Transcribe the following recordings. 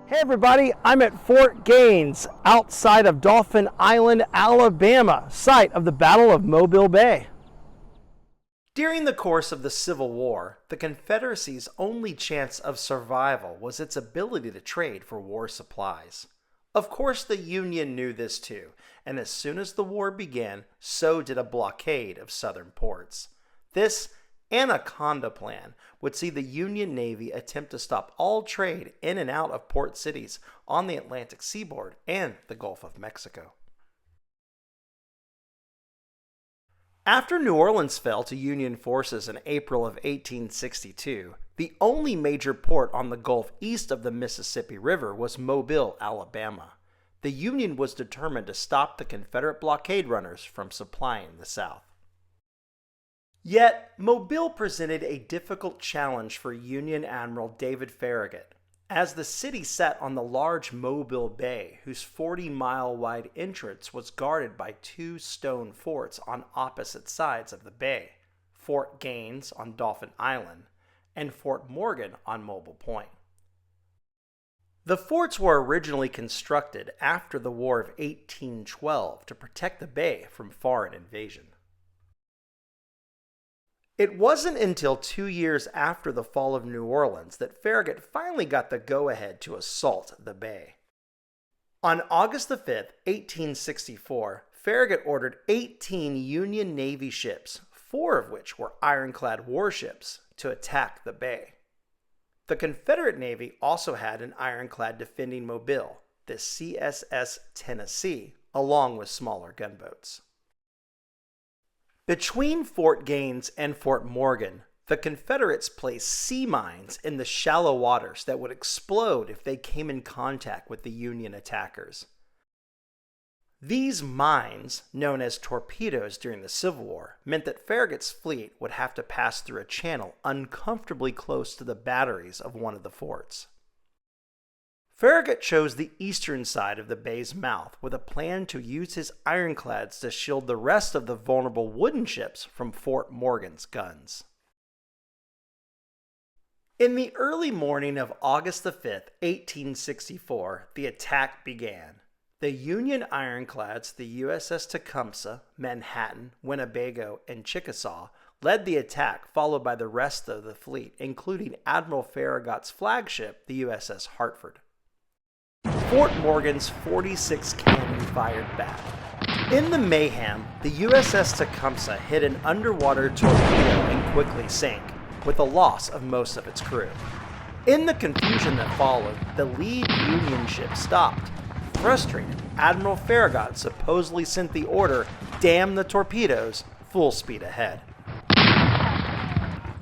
Hey everybody, I'm at Fort Gaines outside of Dauphin Island, Alabama, site of the Battle of Mobile Bay. During the course of the Civil War, the Confederacy's only chance of survival was its ability to trade for war supplies. Of course, the Union knew this too, and as soon as the war began, so did a blockade of southern ports. This Anaconda Plan would see the Union Navy attempt to stop all trade in and out of port cities on the Atlantic seaboard and the Gulf of Mexico. After New Orleans fell to Union forces in April of 1862, the only major port on the Gulf east of the Mississippi River was Mobile, Alabama. The Union was determined to stop the Confederate blockade runners from supplying the South. Yet, Mobile presented a difficult challenge for Union Admiral David Farragut, as the city sat on the large Mobile Bay, whose 40-mile-wide entrance was guarded by two stone forts on opposite sides of the bay, Fort Gaines on Dauphin Island and Fort Morgan on Mobile Point. The forts were originally constructed after the War of 1812 to protect the bay from foreign invasion. It wasn't until 2 years after the fall of New Orleans that Farragut finally got the go-ahead to assault the bay. On August 5, 1864, Farragut ordered 18 Union Navy ships, 4 of which were ironclad warships, to attack the bay. The Confederate Navy also had an ironclad defending Mobile, the CSS Tennessee, along with smaller gunboats. Between Fort Gaines and Fort Morgan, the Confederates placed sea mines in the shallow waters that would explode if they came in contact with the Union attackers. These mines, known as torpedoes during the Civil War, meant that Farragut's fleet would have to pass through a channel uncomfortably close to the batteries of one of the forts. Farragut chose the eastern side of the bay's mouth with a plan to use his ironclads to shield the rest of the vulnerable wooden ships from Fort Morgan's guns. In the early morning of August 5, 1864, the attack began. The Union ironclads, the USS Tecumseh, Manhattan, Winnebago, and Chickasaw, led the attack, followed by the rest of the fleet, including Admiral Farragut's flagship, the USS Hartford. Fort Morgan's 46 cannon fired back. In the mayhem, the USS Tecumseh hit an underwater torpedo and quickly sank, with the loss of most of its crew. In the confusion that followed, the lead Union ship stopped. Frustrated, Admiral Farragut supposedly sent the order, "Damn the torpedoes," full speed ahead.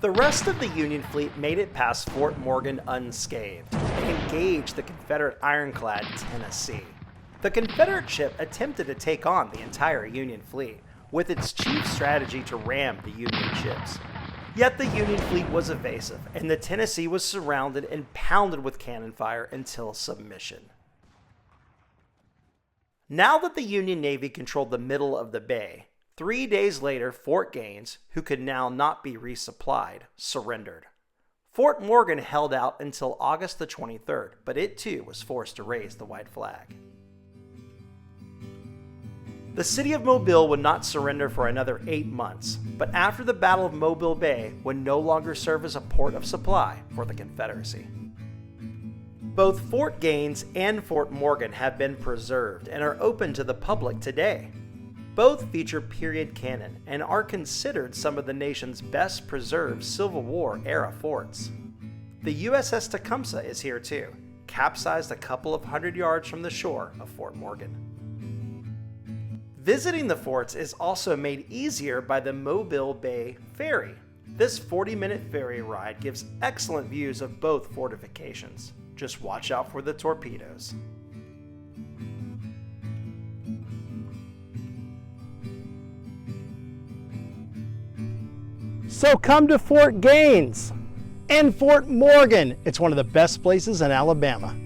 The rest of the Union fleet made it past Fort Morgan unscathed and engaged the Confederate ironclad Tennessee. The Confederate ship attempted to take on the entire Union fleet, with its chief strategy to ram the Union ships. Yet the Union fleet was evasive, and the Tennessee was surrounded and pounded with cannon fire until submission. Now that the Union Navy controlled the middle of the bay, 3 days later, Fort Gaines, who could now not be resupplied, surrendered. Fort Morgan held out until August the 23rd, but it too was forced to raise the white flag. The city of Mobile would not surrender for another 8 months, but after the Battle of Mobile Bay would no longer serve as a port of supply for the Confederacy. Both Fort Gaines and Fort Morgan have been preserved and are open to the public today. Both feature period cannon and are considered some of the nation's best preserved Civil War era forts. The USS Tecumseh is here too, capsized a couple of 100 yards from the shore of Fort Morgan. Visiting the forts is also made easier by the Mobile Bay Ferry. This 40-minute ferry ride gives excellent views of both fortifications. Just watch out for the torpedoes. So come to Fort Gaines and Fort Morgan. It's one of the best places in Alabama.